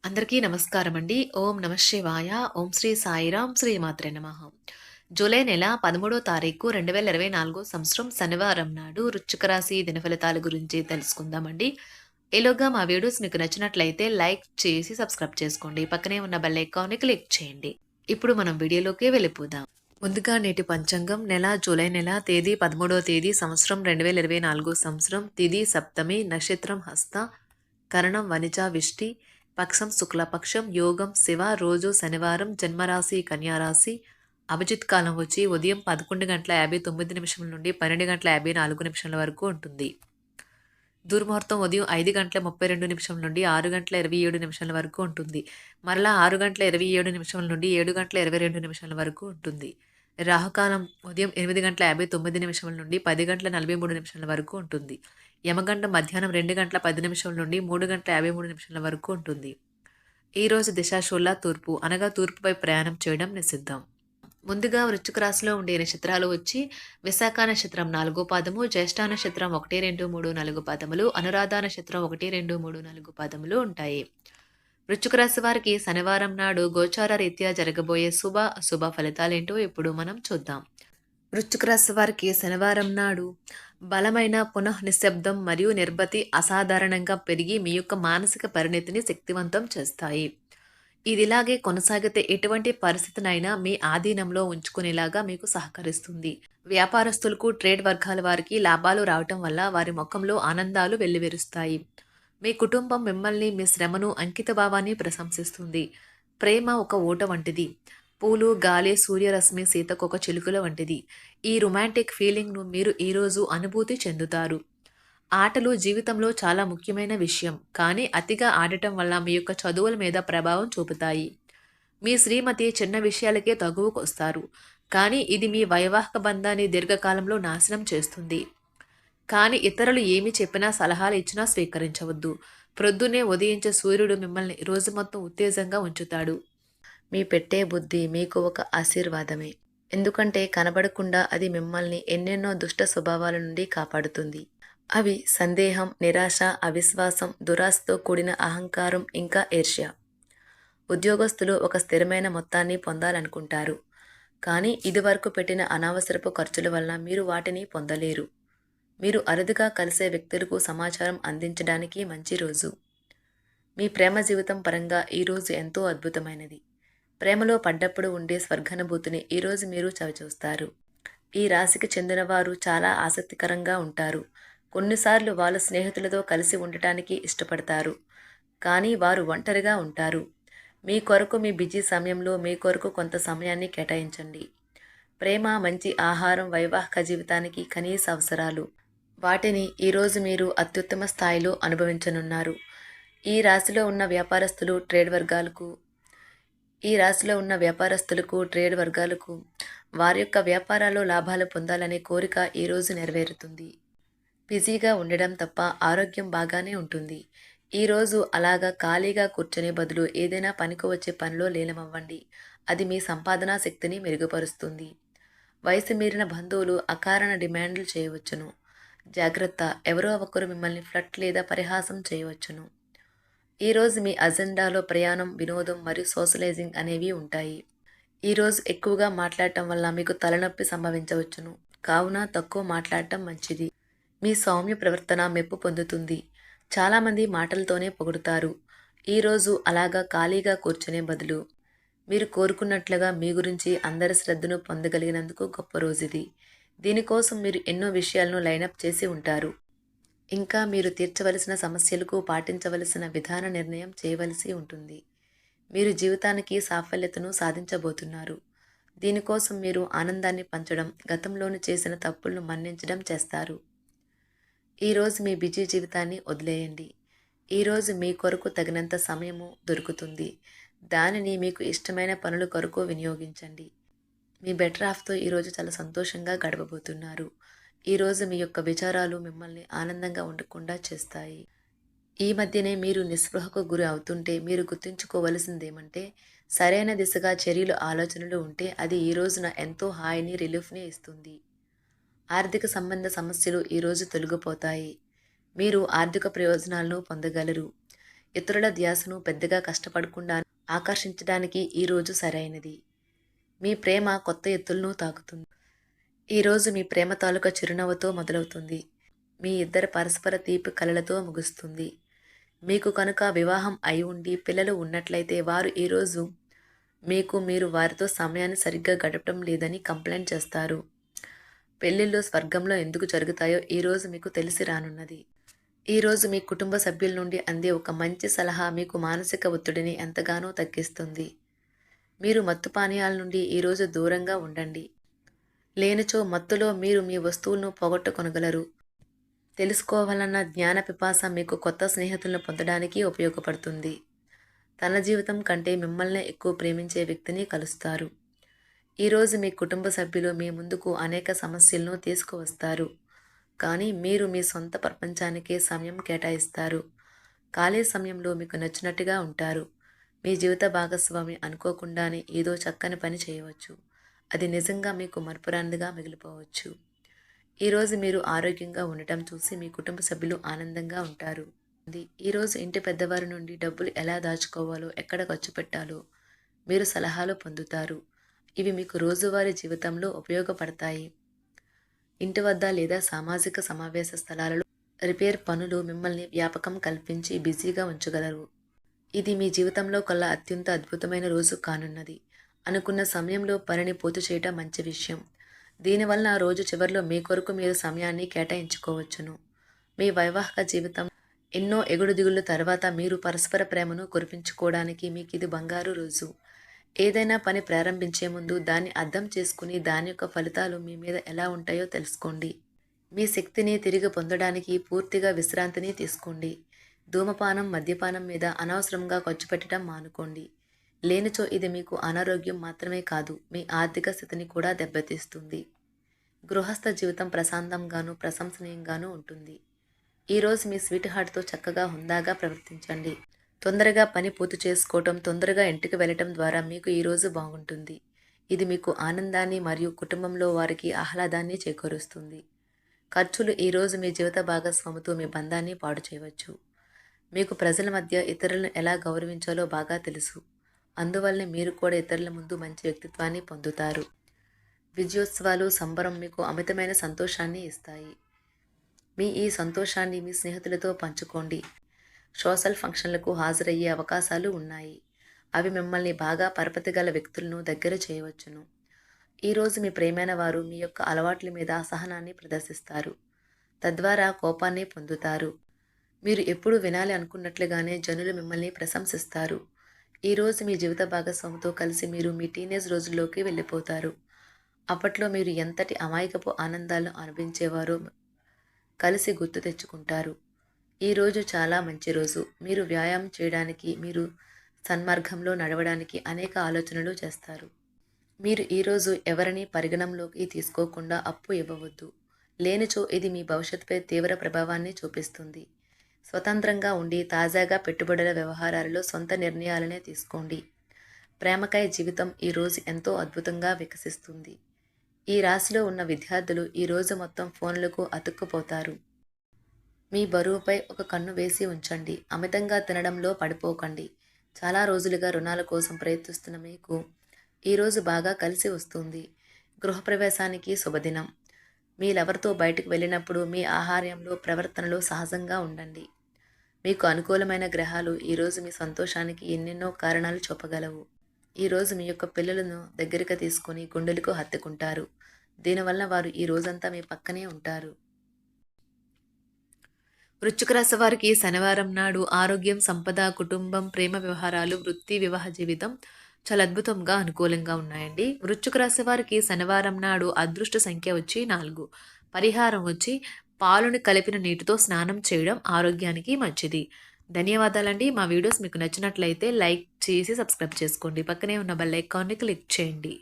అందరికీ నమస్కారం అండి. ఓం నమ శివాయ. ఓం శ్రీ సాయిరాం. శ్రీమాత్రే నమః. జూలై నెల 13వ తారీఖు 2024 సంవత్సరం శనివారం నాడు వృశ్చిక రాశి దినఫలితాల గురించి తెలుసుకుందామండి. ఈలోగా మా వీడియోస్ మీకు నచ్చినట్లయితే లైక్ చేసి సబ్స్క్రైబ్ చేసుకోండి. పక్కనే ఉన్న బెల్ ఐకాన్ని క్లిక్ చేయండి. ఇప్పుడు మనం వీడియోలోకి వెళ్ళిపోదాం. ముందుగా నేటి పంచాంగం జూలై నెల తేదీ 13వ తేదీ సంవత్సరం 2024 సంవత్సరం తిథి సప్తమి నక్షత్రం హస్త కరణం వనిజ విష్టి పక్షం శుక్లపక్షం యోగం శివ రోజు శనివారం జన్మరాశి కన్యారాశి అభిజిత్ కాలం వచ్చి ఉదయం 11:59 నుండి 12:54 వరకు ఉంటుంది. దుర్ముహూర్తం ఉదయం 5:32 నుండి 6:27 వరకు ఉంటుంది. మరలా 6:27 నుండి 7:22 వరకు ఉంటుంది. రాహుకాలం ఉదయం 8:59 నుండి 10:43 వరకు ఉంటుంది. యమగండం మధ్యాహ్నం 2:10 నుండి 3:53 వరకు ఉంటుంది. ఈరోజు దిశాశూల తూర్పు అనగా తూర్పుపై ప్రయాణం చేయడం నిషిద్ధం. ముందుగా వృశ్చిక రాశిలో ఉండే నక్షత్రాలు వచ్చి విశాఖ నక్షత్రం 4వ పాదము, జ్యేష్ఠ నక్షత్రం 1, 2, 3, 4 పాదములు, అనురాధ నక్షత్రం 1, 2, 3, 4 పాదములు ఉంటాయి. వృశ్చిక రాశి వారికి శనివారం నాడు గోచార రీత్యా జరగబోయే శుభ అశుభ ఫలితాలేంటో ఇప్పుడు మనం చూద్దాం. వృశ్చిక రాశి వారికి శనివారం నాడు బలమైన నిశ్శబ్దం మరియు నిర్భతి అసాధారణంగా పెరిగి మీ యొక్క మానసిక పరిణతిని శక్తివంతం చేస్తాయి. ఇదిలాగే కొనసాగితే ఎటువంటి పరిస్థితినైనా మీ ఆధీనంలో ఉంచుకునేలాగా మీకు సహకరిస్తుంది. వ్యాపారస్తులకు ట్రేడ్ వర్గాల వారికి లాభాలు రావటం వల్ల వారి ముఖంలో ఆనందాలు వెల్లివిరుస్తాయి. మీ కుటుంబం మిమ్మల్ని మీ శ్రమను అంకితభావాన్ని ప్రశంసిస్తుంది. ప్రేమ ఒక ఊట వంటిది. పూలు గాలి సూర్యరశ్మి సీతకొక చిలుకల వంటిది. ఈ రొమాంటిక్ ఫీలింగ్ను మీరు ఈరోజు అనుభూతి చెందుతారు. ఆటలు జీవితంలో చాలా ముఖ్యమైన విషయం, కానీ అతిగా ఆడటం వల్ల మీ యొక్క చదువుల మీద ప్రభావం చూపుతాయి. మీ శ్రీమతి చిన్న విషయాలకే తగువకొస్తారు, కానీ ఇది మీ వైవాహిక బంధాన్ని దీర్ఘకాలంలో నాశనం చేస్తుంది. కానీ ఇతరులు ఏమి చెప్పినా సలహాలు ఇచ్చినా స్వీకరించవద్దు. ప్రొద్దునే ఉదయించే సూర్యుడు మిమ్మల్ని రోజు మొత్తం ఉత్తేజంగా ఉంచుతాడు. మీ పెట్టే బుద్ధి మీకు ఒక ఆశీర్వాదమే, ఎందుకంటే కనబడకుండా అది మిమ్మల్ని ఎన్నెన్నో దుష్ట స్వభావాల నుండి కాపాడుతుంది. అవి సందేహం, నిరాశ, అవిశ్వాసం, దురాశతో కూడిన అహంకారం, ఇంకా ఈర్ష్య. ఉద్యోగస్తులు ఒక స్థిరమైన మొత్తాన్ని పొందాలనుకుంటారు, కానీ ఇదివరకు పెట్టిన అనవసరపు ఖర్చుల వల్ల మీరు వాటిని పొందలేరు. మీరు అరుదుగా కలిసే వ్యక్తులకు సమాచారం అందించడానికి మంచి రోజు. మీ ప్రేమ జీవితం పరంగా ఈరోజు ఎంతో అద్భుతమైనది. ప్రేమలో పడ్డప్పుడు ఉండే స్వర్గానుభూతిని ఈరోజు మీరు చవిచూస్తారు. ఈ రాశికి చెందిన వారు చాలా ఆసక్తికరంగా ఉంటారు. కొన్నిసార్లు వాళ్ళ స్నేహితులతో కలిసి ఉండటానికి ఇష్టపడతారు, కానీ వారు ఒంటరిగా ఉంటారు. మీ కొరకు మీ బిజీ సమయంలో మీ కొరకు కొంత సమయాన్ని కేటాయించండి. ప్రేమ, మంచి ఆహారం వైవాహిక జీవితానికి కనీస అవసరాలు. వాటిని ఈరోజు మీరు అత్యుత్తమ స్థాయిలో అనుభవించనున్నారు. ఈ రాశిలో ఉన్న వ్యాపారస్తులు ట్రేడ్ వర్గాలకు వారి యొక్క వ్యాపారాల్లో లాభాలు పొందాలనే కోరిక ఈరోజు నెరవేరుతుంది. బిజీగా ఉండడం తప్ప ఆరోగ్యం బాగానే ఉంటుంది. ఈరోజు అలాగా ఖాళీగా కూర్చునే బదులు ఏదైనా పనికి వచ్చే పనిలో లీనమవ్వండి. అది మీ సంపాదనా శక్తిని మెరుగుపరుస్తుంది. వయసు మీరిన బంధువులు అకారణ డిమాండ్లు చేయవచ్చును. జాగ్రత్త, ఎవరో ఒకరు మిమ్మల్ని ఫ్లట్ లేదా పరిహాసం చేయవచ్చును. ఈరోజు మీ అజెండాలో ప్రయాణం, వినోదం మరియు సోషలైజింగ్ అనేవి ఉంటాయి. ఈరోజు ఎక్కువగా మాట్లాడటం వల్ల మీకు తలనొప్పి సంభవించవచ్చును, కావున తక్కువ మాట్లాడటం మంచిది. మీ సౌమ్య ప్రవర్తన మెప్పు పొందుతుంది. చాలామంది మాటలతోనే పొగుడుతారు. ఈరోజు అలాగా ఖాళీగా కూర్చునే బదులు మీరు కోరుకున్నట్లుగా మీ గురించి అందరి శ్రద్ధను పొందగలిగినందుకు గొప్ప రోజుది. దీనికోసం మీరు ఎన్నో విషయాలను లైనప్ చేసి ఉంటారు. ఇంకా మీరు తీర్చవలసిన సమస్యలకు పాటించవలసిన విధాన నిర్ణయం చేయవలసి ఉంటుంది. మీరు జీవితానికి సాఫల్యతను సాధించబోతున్నారు. దీనికోసం మీరు ఆనందాన్ని పంచడం, గతంలోని చేసిన తప్పులను మన్నించడం చేస్తారు. ఈరోజు మీ బిజీ జీవితాన్ని వదిలేయండి. ఈరోజు మీ కొరకు తగినంత సమయము దొరుకుతుంది. దానిని మీకు ఇష్టమైన పనుల కొరకు వినియోగించండి. మీ బెటర్ హాఫ్తో ఈరోజు చాలా సంతోషంగా గడపబోతున్నారు. ఈరోజు మీ యొక్క విచారాలు మిమ్మల్ని ఆనందంగా ఉండకుండా చేస్తాయి. ఈ మధ్యనే మీరు నిస్పృహకు గురి అవుతుంటే మీరు గుర్తుంచుకోవలసిందేమంటే, సరైన దిశగా చర్యలు ఆలోచనలు ఉంటే అది ఈ రోజున ఎంతో హాయిని, రిలీఫ్ని ఇస్తుంది. ఆర్థిక సంబంధ సమస్యలు ఈరోజు తొలగిపోతాయి. మీరు ఆర్థిక ప్రయోజనాలను పొందగలరు. ఇతరుల ధ్యాసను పెద్దగా కష్టపడకుండా ఆకర్షించడానికి ఈరోజు సరైనది. మీ ప్రేమ కొత్త ఎత్తులను తాకుతుంది. ఈరోజు మీ ప్రేమ తాలూకా చిరునవ్వుతో మొదలవుతుంది. మీ ఇద్దరి పరస్పర తీపి కలలతో ముగుస్తుంది. మీకు కనుక వివాహం అయి ఉండి పిల్లలు ఉన్నట్లయితే వారు ఈరోజు మీరు వారితో సమయాన్ని సరిగ్గా గడపడం లేదని కంప్లైంట్ చేస్తారు. పెళ్లిళ్ళు స్వర్గంలో ఎందుకు జరుగుతాయో ఈరోజు మీకు తెలిసి రానున్నది. ఈరోజు మీ కుటుంబ సభ్యుల నుండి అందే ఒక మంచి సలహా మీకు మానసిక ఒత్తిడిని ఎంతగానో తగ్గిస్తుంది. మీరు మత్తు పానీయాల నుండి ఈరోజు దూరంగా ఉండండి. లేనిచో మత్తులో మీరు మీ వస్తువులను పోగొట్టుకొనగలరు. తెలుసుకోవాలన్న జ్ఞాన పిపాస మీకు కొత్త స్నేహితులను పొందడానికి ఉపయోగపడుతుంది. తన జీవితం కంటే మిమ్మల్ని ఎక్కువ ప్రేమించే వ్యక్తిని కలుస్తారు. ఈరోజు మీ కుటుంబ సభ్యులు మీ ముందుకు అనేక సమస్యలను తీసుకువస్తారు. కానీ మీరు మీ సొంత ప్రపంచానికే సమయం కేటాయిస్తారు. ఖాళీ సమయంలో మీకు నచ్చినట్టుగా ఉంటారు. మీ జీవిత భాగస్వామి అనుకోకుండానే ఏదో చక్కని పని చేయవచ్చు. అది నిజంగా మీకు మరపురానిదిగా మిగిలిపోవచ్చు. ఈరోజు మీరు ఆరోగ్యంగా ఉండటం చూసి మీ కుటుంబ సభ్యులు ఆనందంగా ఉంటారు. ఈరోజు ఇంటి పెద్దవారి నుండి డబ్బులు ఎలా దాచుకోవాలో, ఎక్కడ ఖర్చు పెట్టాలో మీరు సలహాలు పొందుతారు. ఇవి మీకు రోజువారీ జీవితంలో ఉపయోగపడతాయి. ఇంటి వద్ద లేదా సామాజిక సమావేశ స్థలాలలో రిపేర్ పనులు మిమ్మల్ని వ్యాపకం కల్పించి బిజీగా ఉంచగలరు. ఇది మీ జీవితంలో కల్లా అత్యంత అద్భుతమైన రోజు కానున్నది. అనుకున్న సమయంలో పనిని పూర్తి చేయటం మంచి విషయం. దీనివల్ల రోజు చివరిలో మీ కొరకు మీరు సమయాన్ని కేటాయించుకోవచ్చును. మీ వైవాహిక జీవితం ఎన్నో ఎగుడు దిగుళ్ళ తర్వాత మీరు పరస్పర ప్రేమను కురిపించుకోవడానికి మీకు ఇది బంగారు రోజు. ఏదైనా పని ప్రారంభించే ముందు దాన్ని అర్థం చేసుకుని దాని యొక్క ఫలితాలు మీ మీద ఎలా ఉంటాయో తెలుసుకోండి. మీ శక్తిని తిరిగి పొందడానికి పూర్తిగా విశ్రాంతిని తీసుకోండి. ధూమపానం, మద్యపానం మీద అనవసరంగా ఖర్చు పెట్టడం మానుకోండి. లేనిచో ఇది మీకు అనారోగ్యం మాత్రమే కాదు, మీ ఆర్థిక స్థితిని కూడా దెబ్బతీస్తుంది. గృహస్థ జీవితం ప్రశాంతంగాను ప్రశంసనీయంగానూ ఉంటుంది. ఈరోజు మీ స్వీట్ హార్ట్తో చక్కగా హుందాగా ప్రవర్తించండి. తొందరగా పని పూర్తి చేసుకోవటం, తొందరగా ఇంటికి వెళ్ళటం ద్వారా మీకు ఈరోజు బాగుంటుంది. ఇది మీకు ఆనందాన్ని మరియు కుటుంబంలో వారికి ఆహ్లాదాన్ని చేకూరుస్తుంది. ఖర్చులు ఈరోజు మీ జీవిత భాగస్వామితో మీ బంధాన్ని పాడు చేయవచ్చు. మీకు ప్రజల మధ్య ఇతరులను ఎలా గౌరవించాలో బాగా తెలుసు. అందువల్లనే మీరు కూడా ఇతరుల ముందు మంచి వ్యక్తిత్వాన్ని పొందుతారు. విజయోత్సవాలు, సంబరం మీకు అమితమైన సంతోషాన్ని ఇస్తాయి. మీ ఈ సంతోషాన్ని మీ స్నేహితులతో పంచుకోండి. సోషల్ ఫంక్షన్లకు హాజరయ్యే అవకాశాలు ఉన్నాయి. అవి మిమ్మల్ని బాగా పరపతి గల వ్యక్తులను దగ్గర చేయవచ్చును. ఈరోజు మీ ప్రియమైన వారు మీ యొక్క అలవాట్ల మీద అసహనాన్ని ప్రదర్శిస్తారు. తద్వారా కోపాన్ని పొందుతారు. మీరు ఎప్పుడు వినాలి అనుకున్నట్లుగానే జనులు మిమ్మల్ని ప్రశంసిస్తారు. ఈరోజు మీ జీవిత భాగస్వామితో కలిసి మీరు మీ టీనేజ్ రోజుల్లోకి వెళ్ళిపోతారు. అప్పట్లో మీరు ఎంతటి అమాయకపు ఆనందాలను అనుభవించేవారో కలిసి గుర్తు తెచ్చుకుంటారు. ఈరోజు చాలా మంచి రోజు. మీరు వ్యాయామం చేయడానికి, మీరు సన్మార్గంలో నడవడానికి అనేక ఆలోచనలు చేస్తారు. మీరు ఈరోజు ఎవరిని పరిగణంలోకి తీసుకోకుండా అప్పు ఇవ్వవద్దు. లేనిచో ఇది మీ భవిష్యత్తుపై తీవ్ర ప్రభావాన్ని చూపిస్తుంది. స్వతంత్రంగా ఉండి తాజాగా పెట్టుబడుల వ్యవహారాలలో సొంత నిర్ణయాలనే తీసుకోండి. ప్రేమకాయ జీవితం ఈరోజు ఎంతో అద్భుతంగా వికసిస్తుంది. ఈ రాశిలో ఉన్న విద్యార్థులు ఈరోజు మొత్తం ఫోన్లకు అతుక్కుపోతారు. మీ బరువుపై ఒక కన్ను వేసి ఉంచండి. అమితంగా తినడంలో పడిపోకండి. చాలా రోజులుగా రుణాల కోసం ప్రయత్నిస్తున్న మీకు ఈరోజు బాగా కలిసి వస్తుంది. గృహప్రవేశానికి శుభదినం. మీ లవర్తో బయటకు వెళ్ళినప్పుడు మీ ఆహార్యంలో, ప్రవర్తనలో సహజంగా ఉండండి. మీకు అనుకూలమైన గ్రహాలు ఈరోజు మీ సంతోషానికి ఎన్నెన్నో కారణాలు చెప్పగలవు. ఈరోజు మీ యొక్క పిల్లలను దగ్గరికి తీసుకొని గుండెలకు హత్తుకుంటారు. దీనివల్ల వారు ఈ రోజంతా మీ పక్కనే ఉంటారు. వృశ్చిక రాశి వారికి శనివారం నాడు ఆరోగ్యం, సంపద, కుటుంబం, ప్రేమ వ్యవహారాలు, వృత్తి, వివాహ జీవితం చాలా అద్భుతంగా అనుకూలంగా ఉన్నాయండి. వృశ్చిక రాశి వారికి శనివారం నాడు అదృష్ట సంఖ్య వచ్చి 4. పరిహారం వచ్చి పాలుని కలిపిన నీటితో స్నానం చేయడం ఆరోగ్యానికి మంచిది. ధన్యవాదాలండి. మా వీడియోస్ మీకు నచ్చినట్లయితే లైక్ చేసి సబ్స్క్రైబ్ చేసుకోండి. పక్కనే ఉన్న బెల్ ఐకాన్ని క్లిక్ చేయండి.